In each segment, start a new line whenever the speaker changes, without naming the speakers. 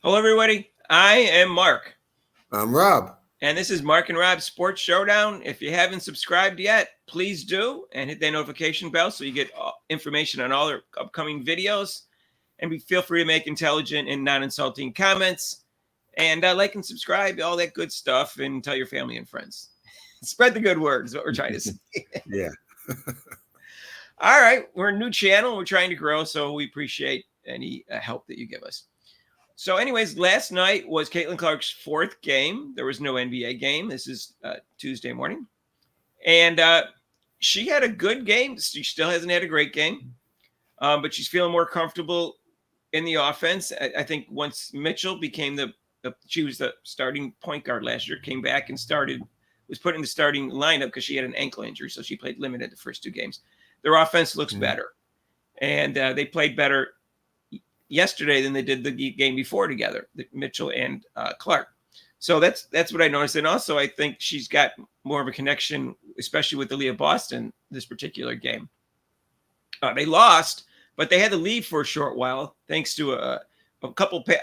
Hello, everybody. I am Mark,
I'm Rob.
and this is Mark and Rob's Sports Showdown. If you haven't subscribed yet, please do and hit that notification bell so you get information on all our upcoming videos. And feel free to make intelligent and non-insulting comments. And like and subscribe, all that good stuff, and tell your family and friends. Spread the good word is what we're trying to say.
Yeah.
All right, we're a new channel. We're trying to grow, so we appreciate any help that you give us. So, anyways, last night was Caitlin Clark's fourth game. There was no NBA game. This is Tuesday morning. And she had a good game. She still hasn't had a great game, but she's feeling more comfortable in the offense. I think once Mitchell became she was the starting point guard last year, came back and was put in the starting lineup because she had an ankle injury. So she played limited the first two games. Their offense looks better. And they played better yesterday than they did the game before together, Mitchell and Clark. So that's what I noticed. And also, I think she's got more of a connection, especially with Aaliyah Boston, this particular game. They lost, but they had the lead for a short while, thanks to a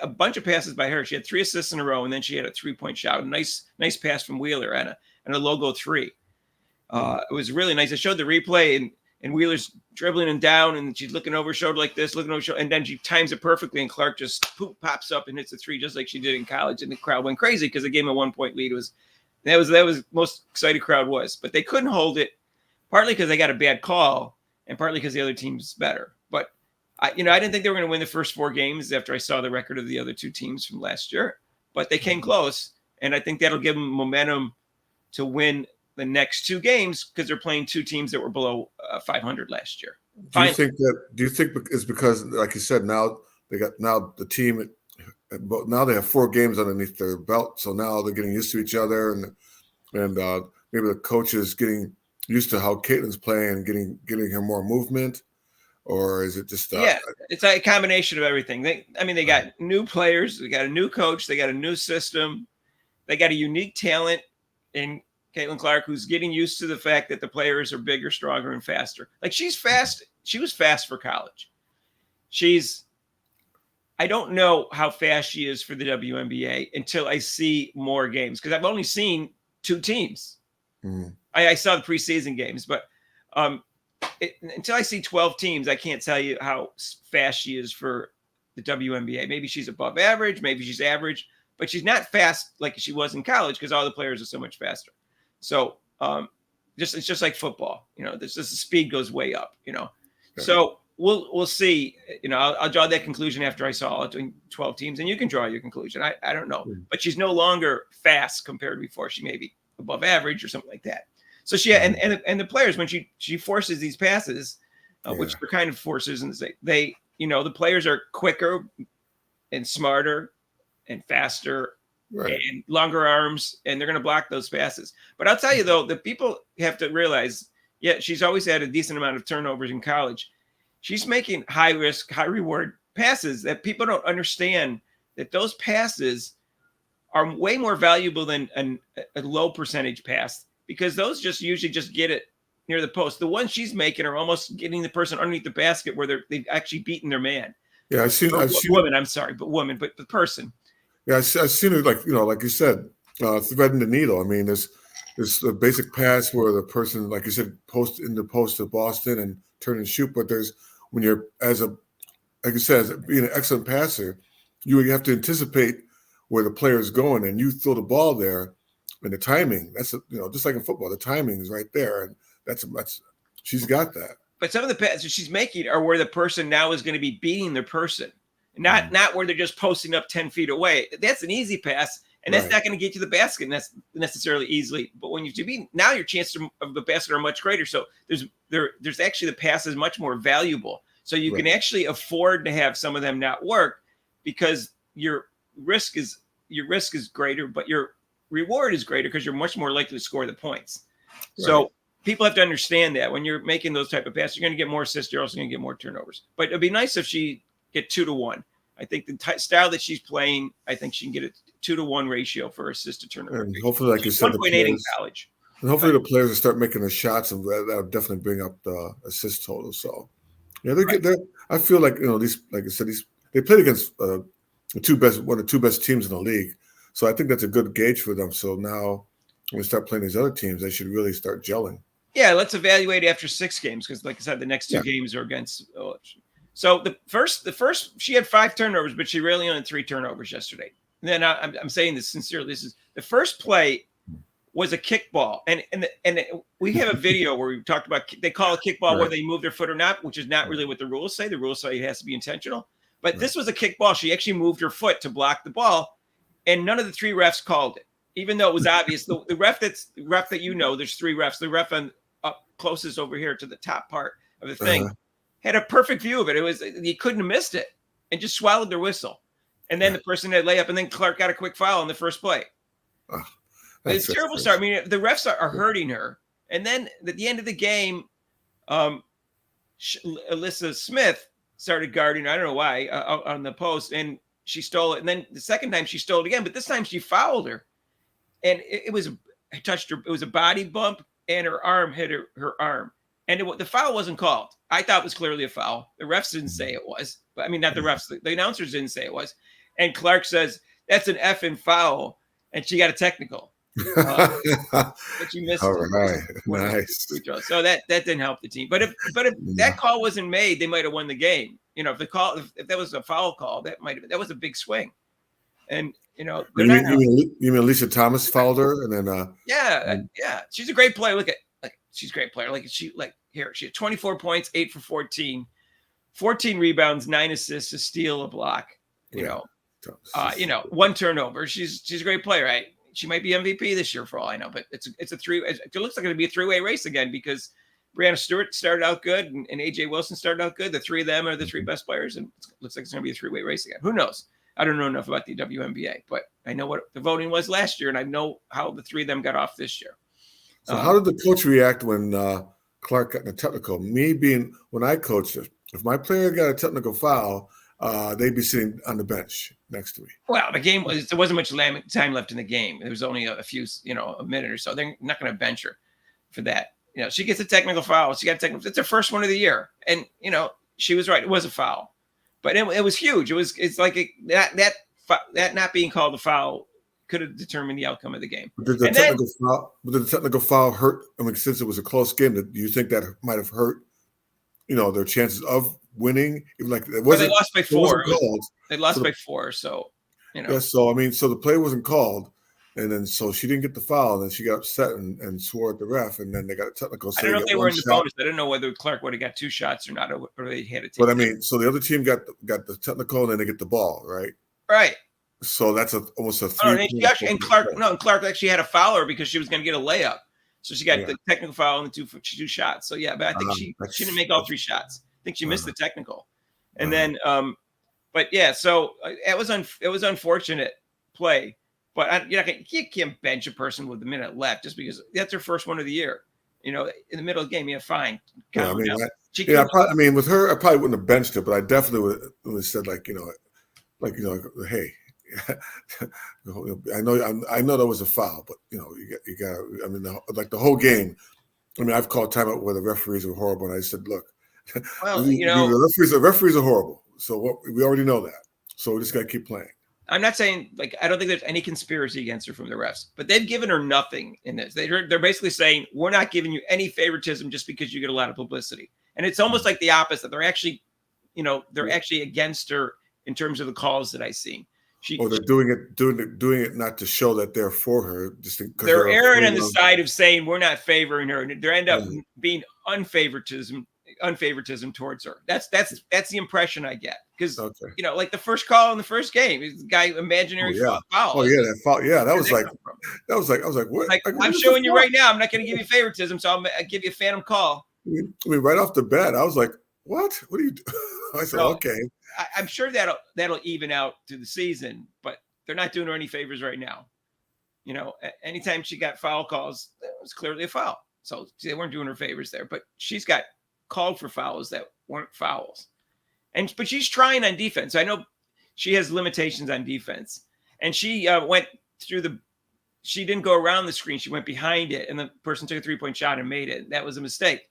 bunch of passes by her. She had 3 assists in a row, and then she had a 3-point shot. A nice pass from Wheeler and a logo 3. It was really nice. I showed the replay, and Wheeler's dribbling him down, and she's looking over her shoulder like this, looking over her shoulder, and then she times it perfectly, and Clark just pops up and hits a 3 just like she did in college, and the crowd went crazy because they gave him a 1-point lead. That was most excited crowd was, but they couldn't hold it, partly because they got a bad call, and partly because the other team's better. But I didn't think they were going to win the first 4 games after I saw the record of the other 2 teams from last year, but they came close, and I think that'll give them momentum to win the next 2 games because they're playing 2 teams that were below 500 last year.
Do you think it's because, like you said, now the team, now they have 4 games underneath their belt, so now they're getting used to each other, and maybe the coach is getting used to how Caitlin's playing and getting her more movement, or is it just
it's a combination of everything. They got new players, they got a new coach, they got a new system, they got a unique talent in Caitlin Clark, who's getting used to the fact that the players are bigger, stronger, and faster. Like, she's fast. She was fast for college. I don't know how fast she is for the WNBA until I see more games, because I've only seen 2 teams. I saw the preseason games, but until I see 12 teams, I can't tell you how fast she is for the WNBA. Maybe she's above average, maybe she's average, but she's not fast like she was in college because all the players are so much faster. So it's just like football, the speed goes way up, Okay. So we'll see. I'll draw that conclusion after I saw it doing 12 teams, and you can draw your conclusion. I don't know, but she's no longer fast compared to before. She may be above average or something like that. So she and the players, when she forces these passes, which are kind of forces, and they the players are quicker and smarter and faster. Right. And longer arms, and they're going to block those passes. But I'll tell you, though, that people have to realize, she's always had a decent amount of turnovers in college. She's making high risk, high reward passes that people don't understand, that those passes are way more valuable than a low percentage pass, because those usually just get it near the post. The ones she's making are almost getting the person underneath the basket where they've actually beaten their man.
Yeah, I've seen
woman. I'm sorry, but the person.
Yeah, I've seen it, like you said, threading the needle. I mean, there's the basic pass where the person, like you said, post in the post to Boston and turn and shoot. But there's, when you're like you said, as being an excellent passer, you have to anticipate where the player is going, and you throw the ball there, and the timing. That's just like in football, the timing is right there, and that's she's got that.
But some of the passes she's making are where the person now is going to be beating their person. Not where they're just posting up 10 feet away. That's an easy pass, and that's not going to get you the basket necessarily easily. But when now your chances of the basket are much greater. So there's actually the pass is much more valuable. So you can actually afford to have some of them not work, because your risk is greater, but your reward is greater because you're much more likely to score the points. Right. So people have to understand that when you're making those type of passes, you're going to get more assists. You're also going to get more turnovers. But it'd be nice if she get 2-1. I think the style that she's playing, I think she can get a 2-1 ratio for assist to turnover.
And hopefully, like you said,
1.8 in college.
And hopefully the players will start making the shots, and that'll definitely bring up the assist total. So, I feel like these, like I said, they played against one of the two best teams in the league. So I think that's a good gauge for them. So now when we start playing these other teams, they should really start gelling.
Yeah, let's evaluate after 6 games because, like I said, the next 2 games are against. So the first she had 5 turnovers, but she really only had 3 turnovers yesterday. And then I'm saying this sincerely. This is the first play was a kickball, and we have a video where we talked about they call a kickball whether they move their foot or not, which is not really what the rules say. The rules say it has to be intentional. But this was a kickball. She actually moved her foot to block the ball, and none of the 3 refs called it, even though it was obvious. The ref there's 3 refs. The ref on up closest over here to the top part of the thing had a perfect view of it. It was you couldn't have missed it, and just swallowed their whistle. And then the person had layup, and then Clark got a quick foul in the first play. It's a terrible start. I mean, the refs are hurting her. And then at the end of the game, Alyssa Smith started guarding her, I don't know why, on the post, and she stole it. And then the second time she stole it again, but this time she fouled her. And it touched her. It was a body bump, and her arm hit her arm. And the foul wasn't called. I thought it was clearly a foul. The refs didn't say it was. But I mean, not the refs. The announcers didn't say it was. And Clark says, that's an effing foul. And she got a technical. But she missed.
All right. Nice.
So that didn't help the team. But if that call wasn't made, they might have won the game. You know, if that was a foul call, that was a big swing. And you mean
Alicia Thomas fouled her, and then
yeah, she's a great player. She's a great player. She had 24 points, 8 for 14, 14 rebounds, 9 assists, a steal, a block. You know, 1 turnover. She's a great player, right? She might be MVP this year for all I know, but it looks like it'll be a 3-way race again because Brianna Stewart started out good and AJ Wilson started out good. The 3 of them are the 3 best players, and it looks like it's going to be a 3-way race again. Who knows? I don't know enough about the WNBA, but I know what the voting was last year, and I know how the 3 of them got off this year.
So how did the coach react when Clark got in a technical? When I coached, if my player got a technical foul, they'd be sitting on the bench next to me.
Well, there wasn't much time left in the game. There was only a few, a minute or so. They're not going to bench her for that. She gets a technical foul. It's her first one of the year. And, she was right. It was a foul, but it was huge. It's like that not being called a foul could have determined the outcome of the game.
Did the technical foul hurt? I mean, since it was a close game, do you think that might have hurt, their chances of winning? They
lost by 4. They lost by 4. So,
Yeah, so, I mean, so the play wasn't called. And then so she didn't get the foul. And then she got upset and swore at the ref. And then they got a technical. So
I don't know if they were in the bonus. I don't know whether Clark would have got 2 shots or not, or they had to take.
But I mean, so the other team got the technical, and then they get the ball, right?
Right.
So that's almost a 3.
Clark actually had a fouler because she was going to get a layup. So she got the technical foul and the 2 shots. So yeah, but I think she didn't make all 3 shots. I think she missed the technical. And then, but yeah, so it was unfortunate play. But you can't bench a person with a minute left just because that's her first one of the year. In the middle of the game, fine.
Yeah, with her, I probably wouldn't have benched her, but I definitely would have said hey, I know that was a foul, but you got. I mean, the whole game. I mean, I've called timeout where the referees were horrible, and I said, look, the referees are horrible. So we already know that. So we just got to keep playing.
I'm not saying I don't think there's any conspiracy against her from the refs, but they've given her nothing in this. They're basically saying we're not giving you any favoritism just because you get a lot of publicity. And it's almost like the opposite. They're actually, they're actually against her in terms of the calls that I see.
They're doing it not to show that they're for her.
They're erring on the side of saying we're not favoring her, and they end up being unfavoritism towards her. That's the impression I get because like the first call in the first game, the guy imaginary foul.
Oh yeah, that foul. Yeah, I was like, I was like, what?
I'm showing you right now. I'm not going to give you favoritism, so I'll give you a phantom call.
I mean, right off the bat, I was like, what? What are you doing? I said, okay.
I'm sure that'll even out through the season, but they're not doing her any favors right now. Anytime she got foul calls, it was clearly a foul. So they weren't doing her favors there, but she's got called for fouls that weren't fouls. But she's trying on defense. I know she has limitations on defense. And she went through she didn't go around the screen. She went behind it, and the person took a 3-point shot and made it. That was a mistake.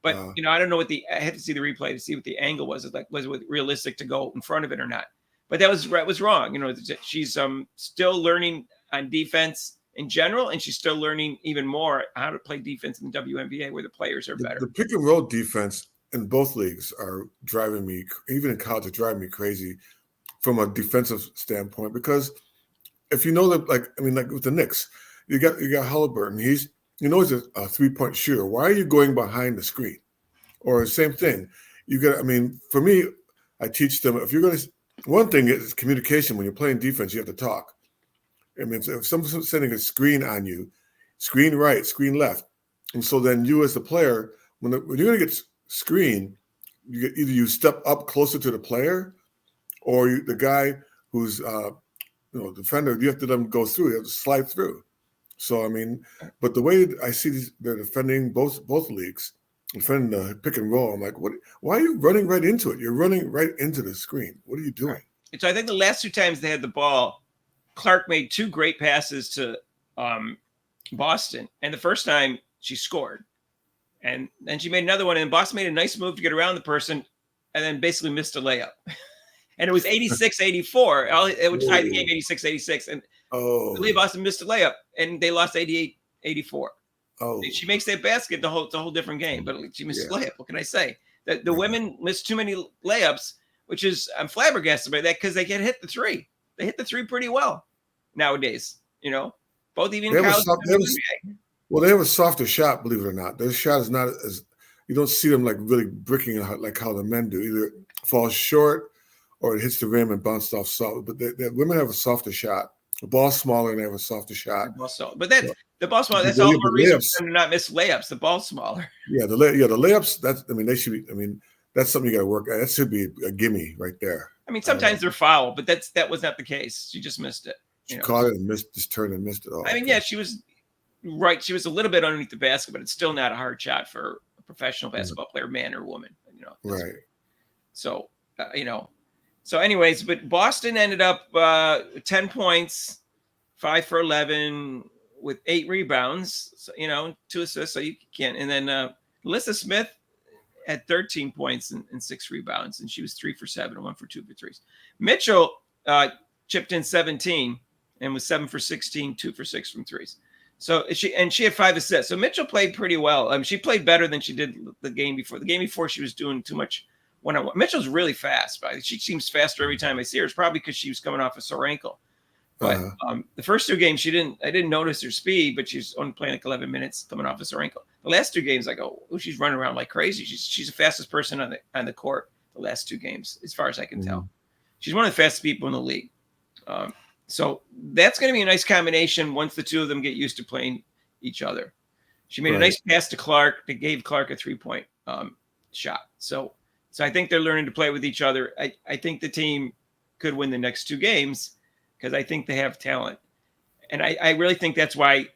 But, I don't know I had to see the replay to see what the angle was. Was it realistic to go in front of it or not? But that was wrong. You know, she's still learning on defense in general, and she's still learning even more how to play defense in the WNBA, where the players are better.
The pick and roll defense in both leagues are driving me, even in college, are driving me crazy from a defensive standpoint. Because if you know that, like with the Knicks, you got Halliburton. He's he's a 3-point shooter. Why are you going behind the screen? Or same thing, for me, I teach them, if you're going to, one thing is communication. When you're playing defense, you have to talk. I mean, if someone's sending a screen on you, screen right, screen left. And so then you as the player, when you're going to get screened, either you step up closer to the player, or the guy who's defender, you have to let them go through. You have to slide through. So but the way I see they're defending both leagues, defending the pick and roll, I'm like, what? Why are you running right into it? You're running right into the screen. What are you doing?
So I think the last 2 times they had the ball, Clark made 2 great passes to Boston, and the first time she scored, and then she made another one, and Boston made a nice move to get around the person, and then basically missed a layup. And it was 86-84. It would tie the game 86-86, and I believe Boston missed a layup, and they lost 88-84.
Oh,
she makes that basket, the whole different game, but she missed a layup. What can I say? The women miss too many layups, which is, I'm flabbergasted by that, because they can hit the 3. They hit the 3 pretty well nowadays. You know, both even college.
They have a softer shot, believe it or not. Their shot is not as, you don't see them like really bricking like how the men do. Either it falls short or it hits the rim and bounces off soft. But the women have a softer shot. The ball's smaller and they have a softer shot.
But the ball's smaller. That's all the more reason for them to not miss layups. The ball's smaller.
Yeah, the layups. They should be. That's something you got to work at. That should be a gimme right there.
Sometimes they're foul, but that was not the case. She just missed it.
She caught it and just turned and missed it all.
She was right. She was a little bit underneath the basket, but it's still not a hard shot for a professional basketball player, man or woman.
Right.
So So anyways, but Boston ended up 10 points, 5 for 11 with 8 rebounds, so, 2 assists, so you can't. And then Alyssa Smith had 13 points and 6 rebounds, and she was 3 for 7 and 1 for 2 for 3s. Mitchell chipped in 17 and was 7 for 16, 2 for 6 from 3s. So she had 5 assists. So Mitchell played pretty well. She played better than she did the game before. The game before she was doing too much one-on-one. Mitchell's really fast. She seems faster every time I see her. It's probably because she was coming off a sore ankle. But the first 2 games, I didn't notice her speed, but she's only playing like 11 minutes coming off a sore ankle. The last 2 games, I go, she's running around like crazy. She's the fastest person on the court the last 2 games, as far as I can tell. She's one of the fastest people in the league. So that's going to be a nice combination once the 2 of them get used to playing each other. She made a nice pass to Clark that gave Clark a 3-point shot. So I think they're learning to play with each other. I think the team could win the next 2 games because I think they have talent. And I really think that's why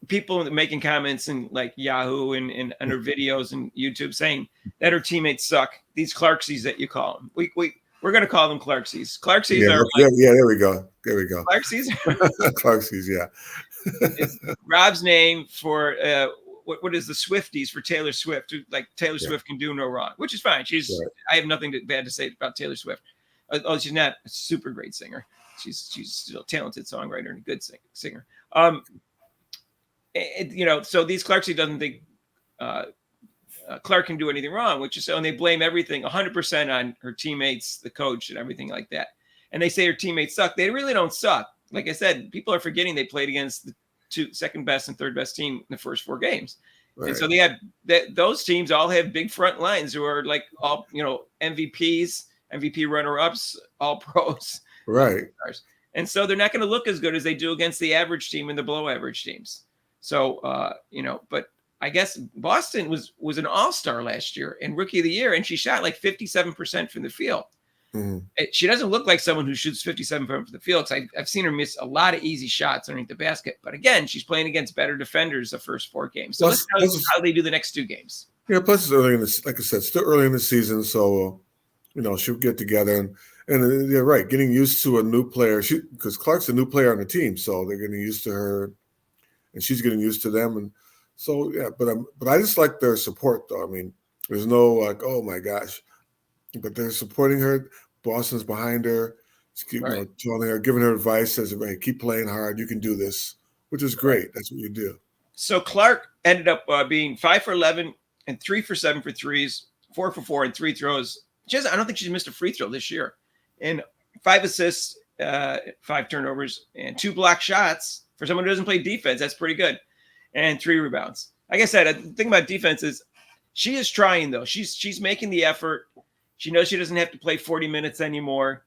people making comments in like Yahoo and under videos and YouTube saying that her teammates suck. These Clarksies that you call them. We're going to call them Clarksies. Clarksies are
there we go.
Clarksies.
Clarksies, yeah.
It's Rob's name for what is the Swifties for Taylor Swift? Like Taylor Swift can do no wrong, which is fine. I have nothing bad to say about Taylor Swift. She's not a super great singer. She's still a talented songwriter and a good singer. So these Clarksies doesn't think Clark can do anything wrong, which is so, and they blame everything 100% on her teammates, the coach, and everything like that. And they say her teammates suck. They really don't suck. Like I said, people are forgetting they played against the second best and third best team in the first 4 games. Right. And so they had those teams all have big front lines who are like all, MVPs, MVP runner-ups, all pros.
Right.
And so they're not going to look as good as they do against the average team and the below average teams. So, but I guess Boston was an all-star last year and rookie of the year, and she shot like 57% from the field. Mm-hmm. She doesn't look like someone who shoots 57% from the field. I've seen her miss a lot of easy shots underneath the basket. But again, she's playing against better defenders the first 4 games. So let's see how they do the next 2 games.
Yeah, plus it's early in this, like I said, still early in the season. So, she'll get together. And you're right, getting used to a new player. Because Clark's a new player on the team. So they're getting used to her. And she's getting used to them. And so, yeah, but I just like their support, though. I mean, there's no like, oh, my gosh. But they're supporting her. Boston's behind her. Just keep,
Right.
telling her, giving her advice, says, "Hey, keep playing hard. You can do this," which is great. That's what you do.
So Clark ended up being 5 for 11 and 3 for 7 for threes, 4 for 4 and 3 throws. I don't think she's missed a free throw this year. And 5 assists, 5 turnovers, and 2 block shots for someone who doesn't play defense. That's pretty good. And 3 rebounds. Like I said, the thing about defense is she is trying, though. She's making the effort. She knows she doesn't have to play 40 minutes anymore.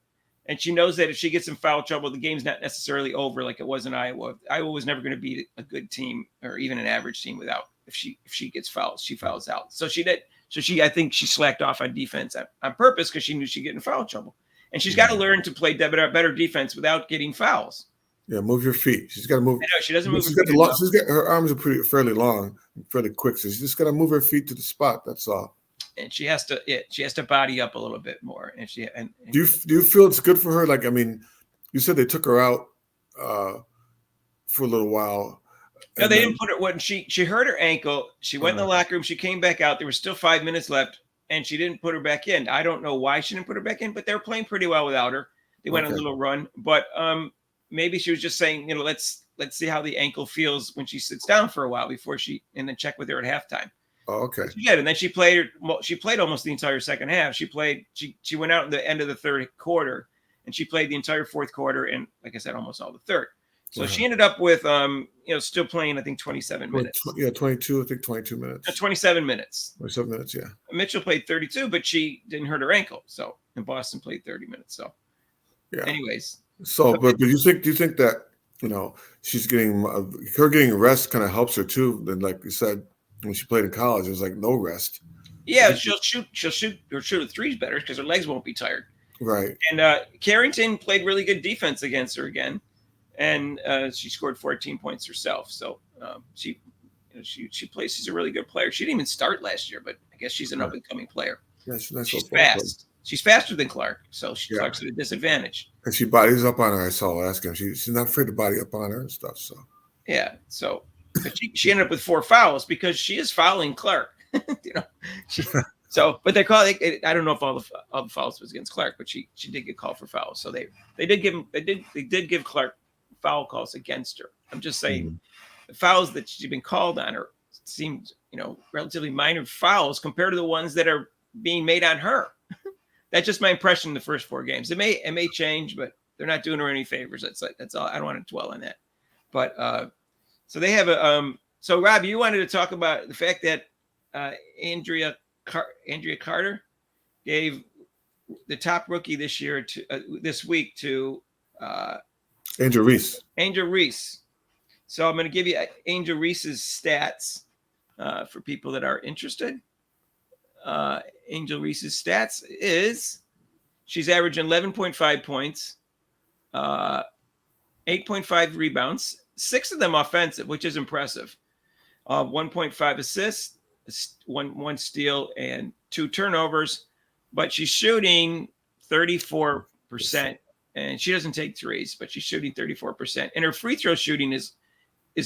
And she knows that if she gets in foul trouble, the game's not necessarily over like it was in Iowa. Iowa was never going to beat a good team or even an average team without if she gets fouled, she fouls out. So she did. So I think she slacked off on defense on purpose because she knew she'd get in foul trouble. And she's got to learn to play better defense without getting fouls.
Yeah, move your feet. She's got to move.
I know she doesn't move.
Her arms are fairly long, fairly quick. So she's just got to move her feet to the spot. That's all.
And she has to body up a little bit more. And
do you feel it's good for her? Like, I mean, you said they took her out for a little while.
No, they didn't put her. When she hurt her ankle, she went in the locker room. She came back out. There was still 5 minutes left, and she didn't put her back in. I don't know why she didn't put her back in, but they were playing pretty well without her. They went on a little run, but maybe she was just saying, let's see how the ankle feels when she sits down for a while before and then check with her at halftime.
Oh, okay.
She did, and then she played almost the entire second half. She went out in the end of the third quarter, and she played the entire fourth quarter, and like I said, almost all the third. So she ended up with still playing, I think 27 minutes.
22. I think 22 minutes.
27 minutes.
27 minutes. Yeah.
Mitchell played 32, but she didn't hurt her ankle. So, and Boston played 30 minutes. So,
yeah.
Anyways.
So, but do you think that she's getting rest kind of helps her too? Then, like you said, when she played in college, there's like no rest.
Yeah, she'll shoot the threes better because her legs won't be tired.
Right.
And Carrington played really good defense against her again, and she scored 14 points herself. So she plays. She's a really good player. She didn't even start last year, but I guess she's an up and coming player.
Yeah,
she's fast. She's faster than Clark, so Clark's at a disadvantage.
And she bodies up on her. I saw asking. She's not afraid to body up on her and stuff. So
yeah, so. But she ended up with 4 fouls because she is fouling Clark. But they call it. I don't know if all the fouls was against Clark, but she did get called for fouls. So they did give Clark foul calls against her. I'm just saying the fouls that she's been called on her seemed relatively minor fouls compared to the ones that are being made on her. That's just my impression in the first 4 games. It may change, but they're not doing her any favors. That's all. I don't want to dwell on that. But so they have a so Rob, you wanted to talk about the fact that Andrea Carter gave the top rookie this year this week to
Angel Reese.
Angel Reese. So I'm going to give you Angel Reese's stats for people that are interested. Angel Reese's stats is she's averaging 11.5 points, 8.5 rebounds. 6 of them offensive, which is impressive. 1.5 assists, one steal, and 2 turnovers. But she's shooting 34%, and she doesn't take threes, but she's shooting 34%. And her free throw shooting is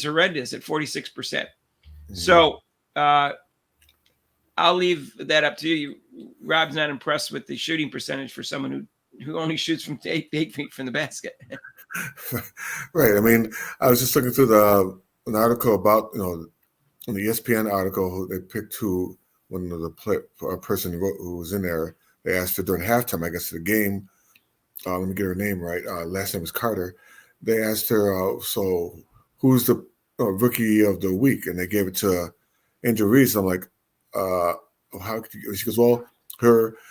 horrendous at 46%. Mm-hmm. So I'll leave that up to you. Rob's not impressed with the shooting percentage for someone who only shoots from 8 feet from the basket.
Right. I mean, I was just looking through an article about, in the ESPN article, they picked one of the person who was in there. They asked her during halftime, I guess, of the game. Let me get her name right. Last name was Carter. They asked her, so who's the rookie of the week? And they gave it to Angel Reese. I'm like, how could you? She goes, well,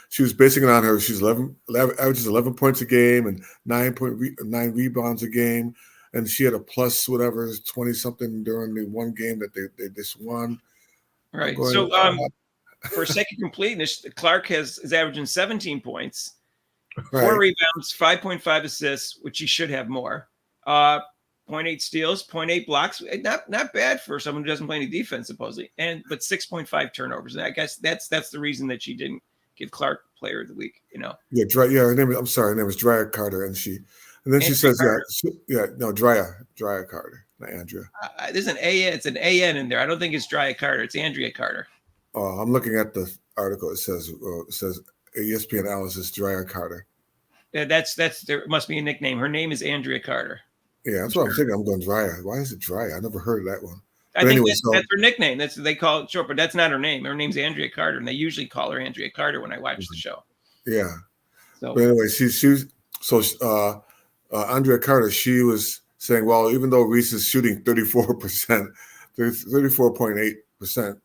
she was basing it on her. She's 11 averages 11 points a game and 9 rebounds a game, and she had a plus whatever 20 something during the one game that they just won.
Right. So for sake of completeness, Clark is averaging 17 points, 4 rebounds, 5.5 assists, which he should have more. 0.8 steals, 0.8 blocks. Not bad for someone who doesn't play any defense, supposedly. But 6.5 turnovers. And I guess that's the reason that she didn't give Clark Player of the Week.
Yeah, her name is Drea Carter, and then she says, Drea Carter, not Andrea.
There's an A. It's an AN in there. I don't think it's Drea Carter. It's Andrea Carter.
I'm looking at the article. It says ESPN analyst Drea Carter.
there must be a nickname. Her name is Andrea Carter.
Yeah, that's what I'm thinking. I'm going Dreier. Why is it Dreier? I never heard of that one.
I
But
think
anyway,
that's her nickname. They call it short, but that's not her name. Her name's Andrea Carter, and they usually call her Andrea Carter when I watch the show.
Yeah.
So
But anyway, Andrea Carter, she was saying, well, even though Reese is shooting 34%, 34.8%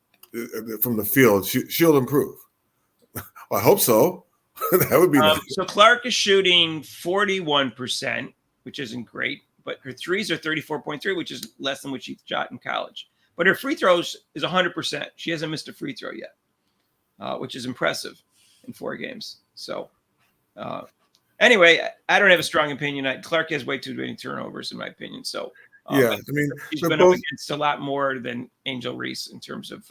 from the field, she'll improve. Well, I hope so. That would be nice.
So Clark is shooting 41%, which isn't great, but her threes are 34.3, which is less than what she shot in college. But her free throws is 100%. She hasn't missed a free throw yet, which is impressive in 4 games. So anyway, I don't have a strong opinion. Clark has way too many turnovers, in my opinion. So
yeah, I mean,
she's been up against a lot more than Angel Reese in terms of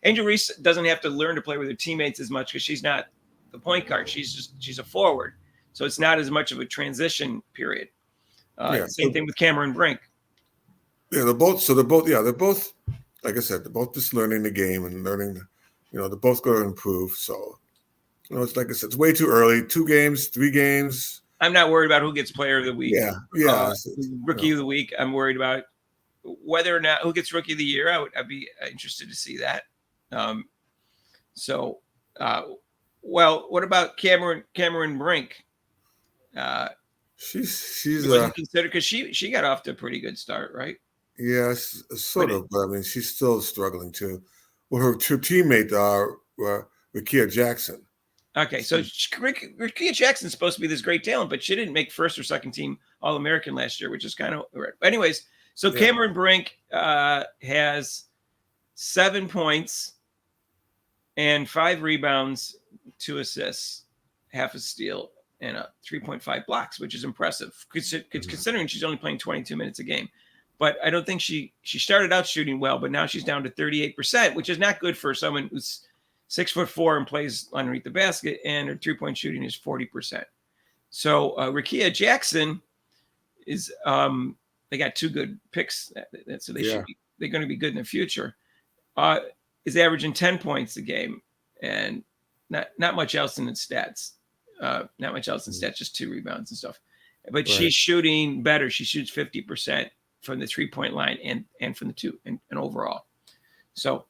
Angel Reese doesn't have to learn to play with her teammates as much because she's not the point guard. She's a forward. So it's not as much of a transition period. Same thing with Cameron Brink.
Yeah, they're both, like I said, they're both just learning the game and learning, they're both going to improve. So, it's like I said, it's way too early. 2 games, 3 games.
I'm not worried about who gets player of the week.
Yeah.
Rookie of the week. I'm worried about whether or not who gets rookie of the year. I'd be interested to see that. What about Cameron Brink?
She's
wasn't considered because she got off to a pretty good start, right?
Yes, sort of. But I mean, she's still struggling too. Well, her teammate, Rickea Jackson.
Okay, so Rickea Jackson's supposed to be this great talent, but she didn't make first or second team All-American last year, which is kind of weird. Anyways, so Cameron Brink has 7 points and 5 rebounds, 2 assists, half a steal, and 3.5 blocks, which is impressive considering she's only playing 22 minutes a game. But I don't think she started out shooting well, but now she's down to 38%, which is not good for someone who's 6'4" and plays underneath the basket, and her 3-point shooting is 40%. So Rickea Jackson is they got 2 good picks, so they're going to be good in the future. Is averaging 10 points a game, and not much else in its stats. Just 2 rebounds and stuff. But she's shooting better. She shoots 50% from the 3-point line and from the 2 and overall. So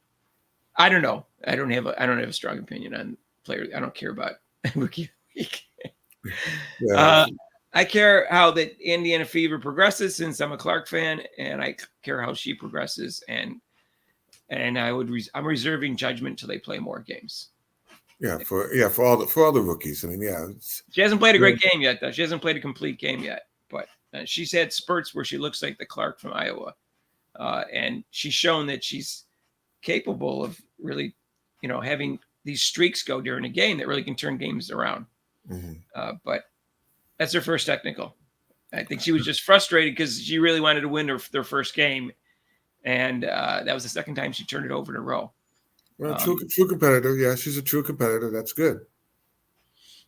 I don't know. I don't have a strong opinion on players. I don't care about rookie week. I care how the Indiana Fever progresses since I'm a Clark fan, and I care how she progresses. And I'm reserving judgment until they play more games.
For all the rookies. I mean,
she hasn't played a great game yet, though. She hasn't played a complete game yet, but she's had spurts where she looks like the Clark from Iowa, and she's shown that she's capable of really, having these streaks go during a game that really can turn games around. Mm-hmm. But that's her first technical. I think she was just frustrated because she really wanted to win their first game, and that was the second time she turned it over in a row.
Well, true competitor. Yeah, she's a true competitor. That's good.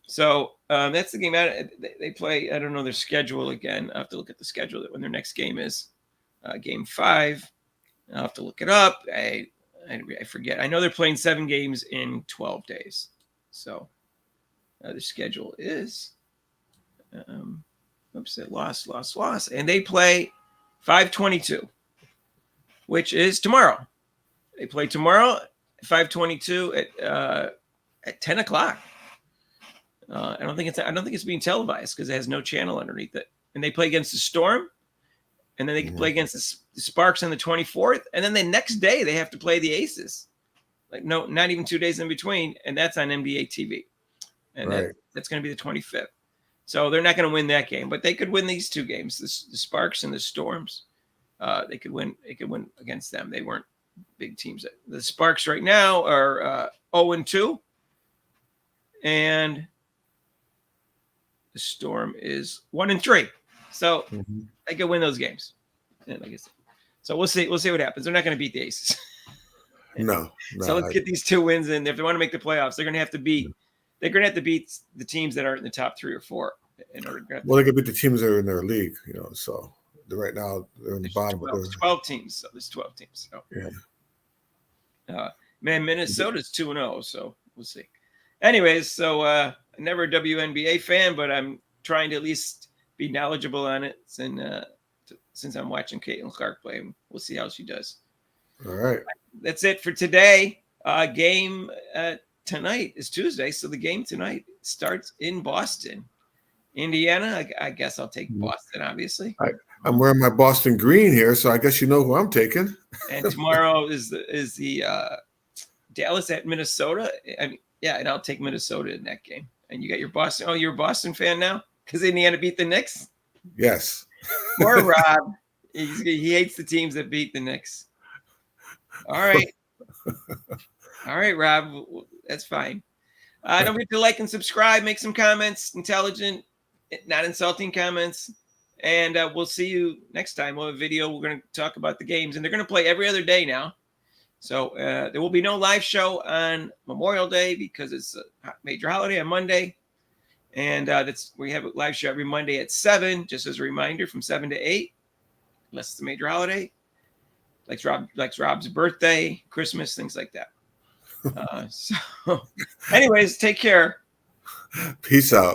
So that's the game. They play. I don't know their schedule again. I have to look at the schedule when their next game is. Game 5. I'll have to look it up. I forget. I know they're playing 7 games in 12 days. So the schedule is. Lost. And they play 5/22, which is tomorrow. They play tomorrow. 5/22 at 10 o'clock. I don't think it's being televised because it has no channel underneath it. And they play against the Storm, and then they can play against the Sparks on the 24th, and then the next day they have to play the Aces. Not even 2 days in between, and that's on NBA TV. And that's going to be the 25th. So they're not going to win that game, but they could win these 2 games, the Sparks and the Storms. They could win against them. They weren't big teams. The Sparks right now are 0-2, and the Storm is 1-3. So they could win those games. And like I said, so we'll see what happens. They're not going to beat the Aces.
No.
So let's get these 2 wins in. If they want to make the playoffs, they're going to have to beat. They're going to have to beat the teams that are in the top 3 or 4 in order to.
Well, they could beat the teams that are in their league, So right now they're in the bottom.
12 teams. So there's 12 teams. So. Yeah. Minnesota's 2-0, so we'll see. Anyways, so never a WNBA fan, but I'm trying to at least be knowledgeable on it since I'm watching Caitlin Clark play. We'll see how she does.
All right.
That's it for today. Game tonight is Tuesday, so the game tonight starts in Boston. Indiana, I guess I'll take Boston, obviously.
I'm wearing my Boston green here, so I guess you know who I'm taking.
And tomorrow is the Dallas at Minnesota. And I'll take Minnesota in that game. And you got your Boston. Oh, you're a Boston fan now because Indiana beat the Knicks.
Yes.
Poor Rob. He hates the teams that beat the Knicks. All right. All right, Rob. That's fine. Don't forget to like and subscribe. Make some comments. Intelligent, not insulting comments. And we'll see you next time. We'll have a video. We're going to talk about the games. And they're going to play every other day now. So there will be no live show on Memorial Day because it's a major holiday on Monday. And we have a live show every Monday at 7, just as a reminder, from 7 to 8, unless it's a major holiday. Like Rob's birthday, Christmas, things like that. So anyways, take care.
Peace out.